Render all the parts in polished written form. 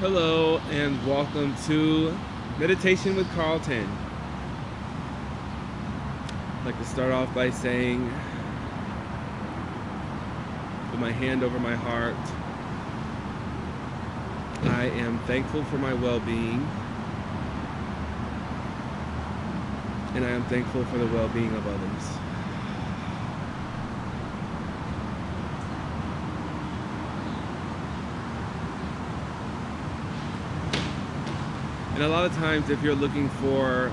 Hello and welcome to Meditation with Karlton. I'd like to start off by saying, with my hand over my heart, I am thankful for my well-being, and I am thankful for the well-being of others. And a lot of times, if you're looking for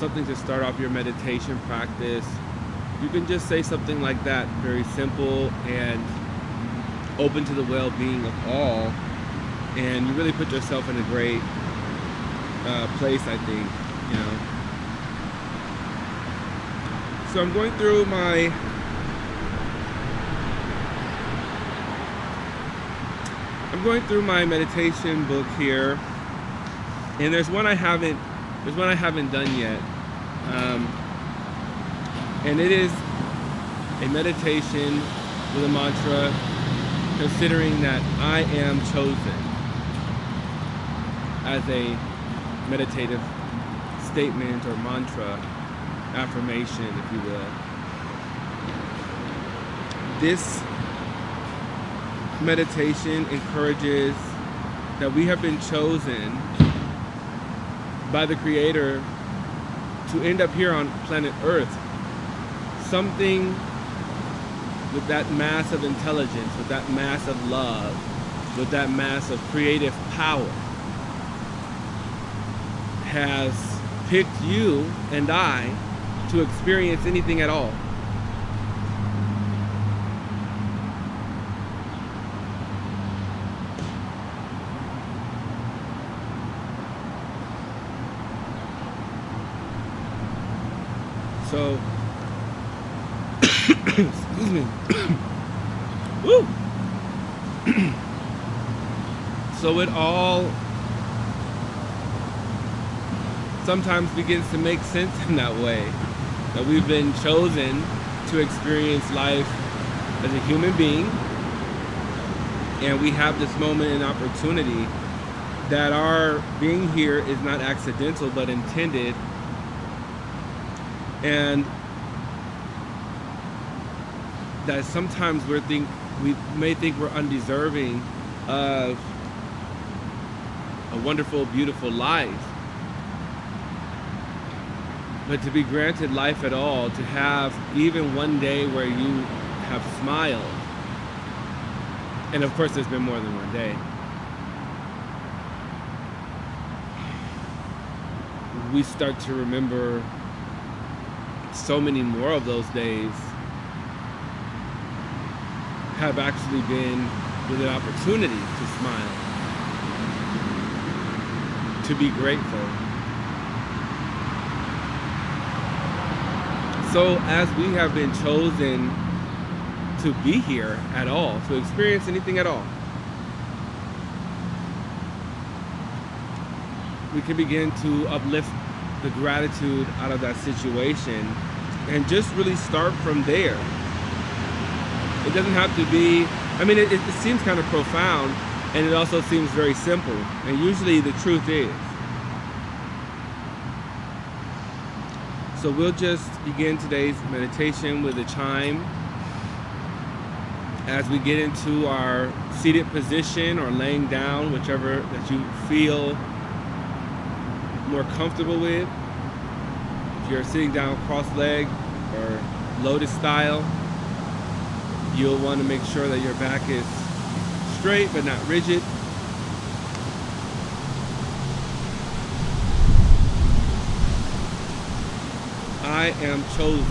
something to start off your meditation practice, you can just say something like that, very simple and open to the well-being of all, and you really put yourself in a great place, I think, you know. So I'm going through my meditation book here. And there's one I haven't done yet, and it is a meditation with a mantra, considering that I am chosen, as a meditative statement or mantra, affirmation, if you will. This meditation encourages that we have been chosen by the Creator to end up here on planet Earth. Something with that mass of intelligence, with that mass of love, with that mass of creative power has picked you and I to experience anything at all. So, excuse me. Woo! So it all sometimes begins to make sense in that way. That we've been chosen to experience life as a human being, and we have this moment and opportunity that our being here is not accidental but intended. And that sometimes we may think we're undeserving of a wonderful, beautiful life. But to be granted life at all, to have even one day where you have smiled, and of course there's been more than one day, we start to remember so many more of those days have actually been with an opportunity to smile, to be grateful. So as we have been chosen to be here at all, to experience anything at all, we can begin to uplift the gratitude out of that situation and just really start from there. It doesn't have to be, I mean, it seems kind of profound, and it also seems very simple, and usually the truth is. So we'll just begin today's meditation with a chime as we get into our seated position or laying down, whichever that you feel more comfortable with. If you're sitting down cross-legged or lotus style, you'll want to make sure that your back is straight but not rigid. I am chosen.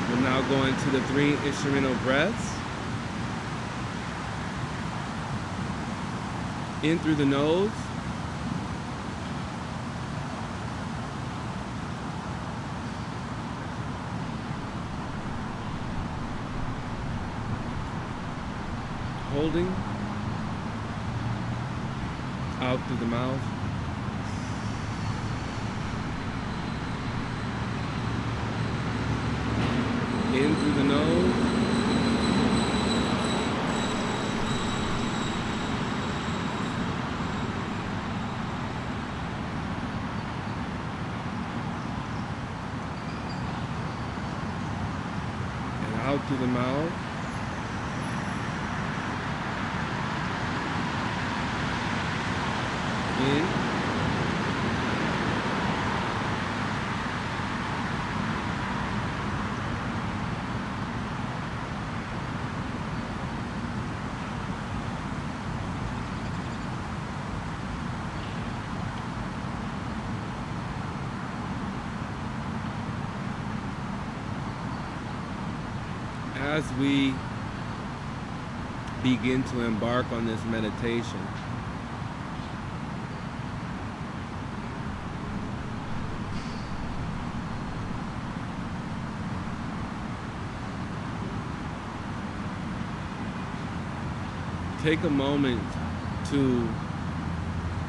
We'll now go into the 3 instrumental breaths. In through the nose, Holding out through the mouth. In through the nose. And out through the mouth. In. As we begin to embark on this meditation, take a moment to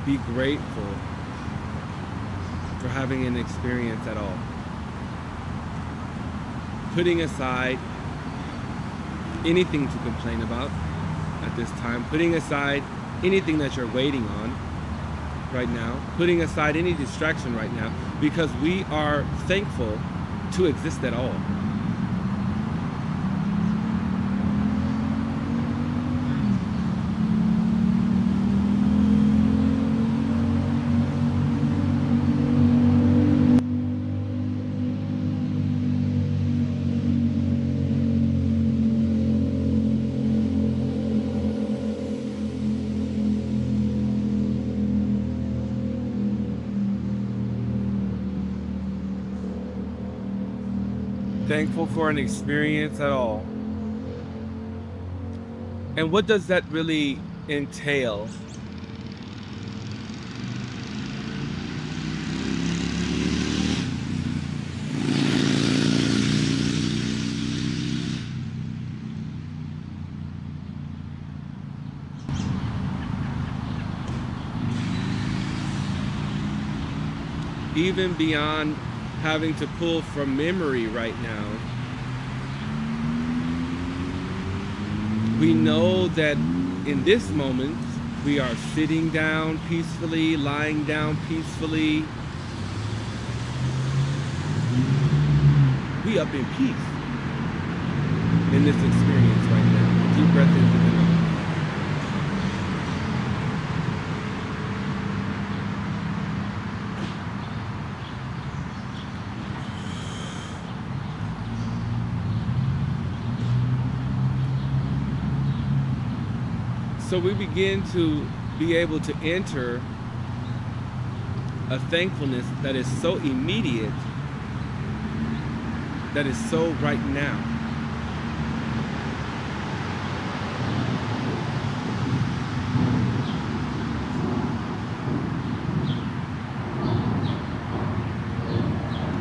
be grateful for having an experience at all. Putting aside anything to complain about at this time, putting aside anything that you're waiting on right now, putting aside any distraction right now, because we are thankful to exist at all. Thankful for an experience at all. And what does that really entail? Even beyond having to pull from memory right now, we know that in this moment we are sitting down peacefully, lying down peacefully. We up in peace in this experience right now. Deep breath into the nose. So we begin to be able to enter a thankfulness that is so immediate, that is so right now.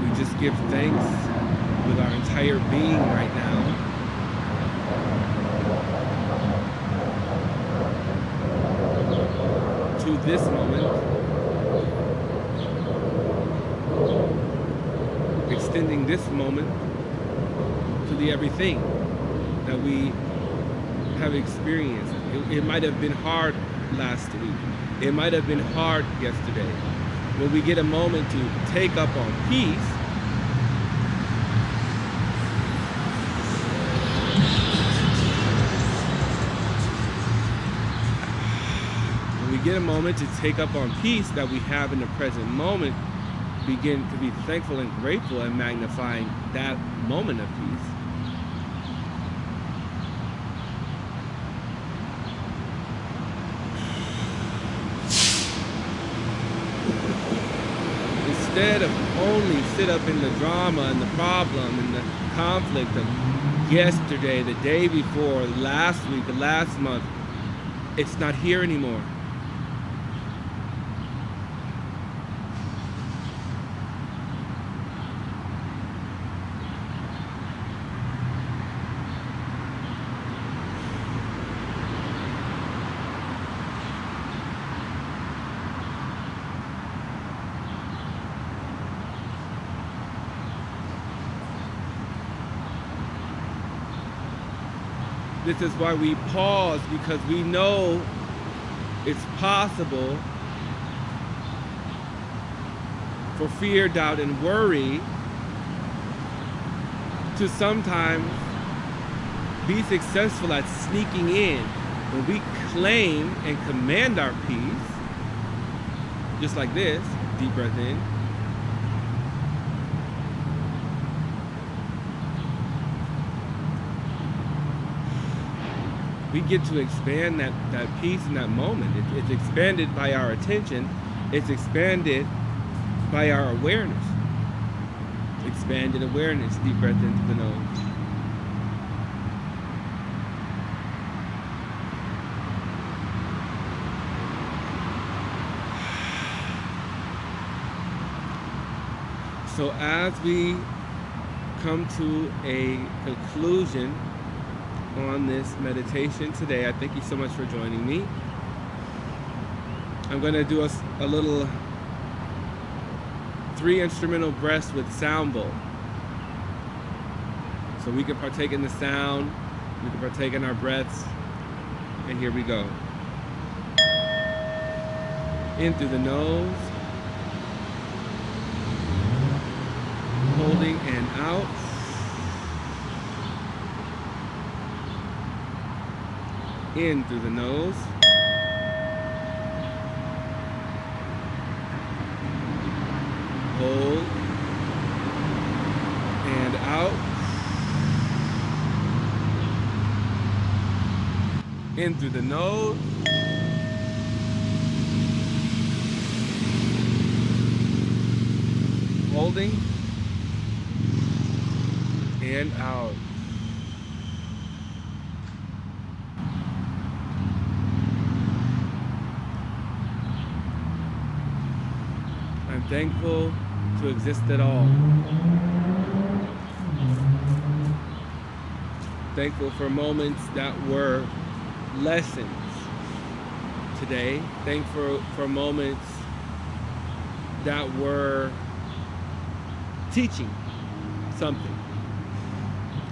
We just give thanks with our entire being right now. To this moment, extending this moment to the everything that we have experienced. It might have been hard last week. It might have been hard yesterday. When we get a moment to take up on peace, get a moment to take up on peace that we have in the present moment, begin to be thankful and grateful and magnifying that moment of peace. Instead of only sit up in the drama and the problem and the conflict of yesterday, the day before, last week, the last month, it's not here anymore. This is why we pause, because we know it's possible for fear, doubt, and worry to sometimes be successful at sneaking in. When we claim and command our peace, just like this, deep breath in, we get to expand that peace in that moment. It's expanded by our attention. It's expanded by our awareness. Expanded awareness. Deep breath into the nose. So as we come to a conclusion on this meditation today, I thank you so much for joining me. I'm going to do a little 3 instrumental breaths with sound bowl. So we can partake in the sound, we can partake in our breaths, and here we go. In through the nose, holding and out. In through the nose. Hold and out. In through the nose. Holding and out. I'm thankful to exist at all. Thankful for moments that were lessons today. Thankful for moments that were teaching something.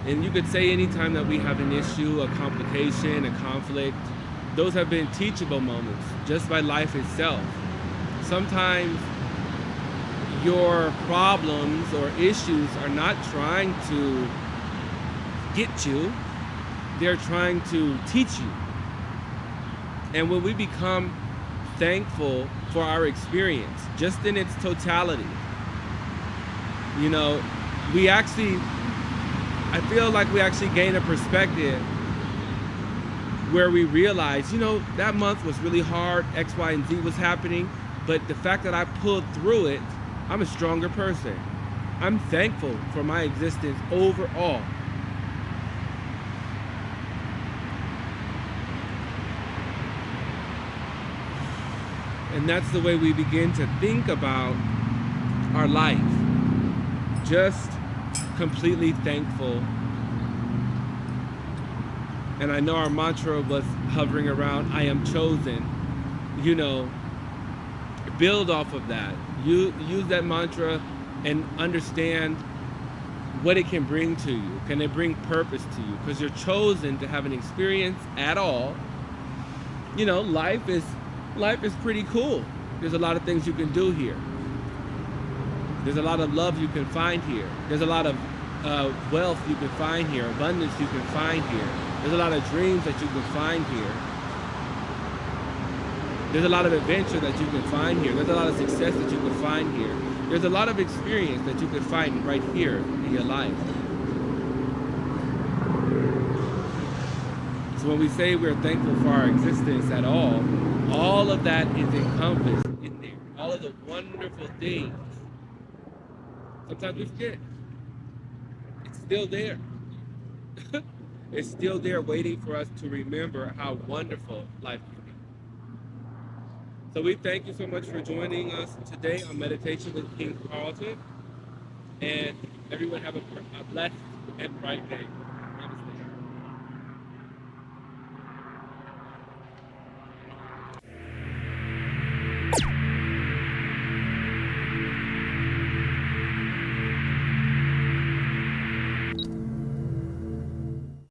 And you could say anytime that we have an issue, a complication, a conflict, those have been teachable moments just by life itself. Sometimes your problems or issues are not trying to get you, they're trying to teach you. And when we become thankful for our experience, just in its totality, you know, I feel like we actually gain a perspective where we realize, you know, that month was really hard, X, Y, and Z was happening, but the fact that I pulled through it, I'm a stronger person. I'm thankful for my existence overall. And that's the way we begin to think about our life. Just completely thankful. And I know our mantra was hovering around, I am chosen. You know, build off of that. You use that mantra and understand what it can bring to you. Can it bring purpose to you? Because you're chosen to have an experience at all. You know, life is pretty cool. There's a lot of things you can do here. There's a lot of love you can find here. There's a lot of wealth you can find here, abundance you can find here. There's a lot of dreams that you can find here. There's a lot of adventure that you can find here. There's a lot of success that you can find here. There's a lot of experience that you can find right here in your life. So when we say we're thankful for our existence at all of that is encompassed in there. All of the wonderful things. Sometimes we forget. It's still there. It's still there waiting for us to remember how wonderful life can be. So we thank you so much for joining us today on Meditation with King Karlton. And everyone have a blessed and bright day.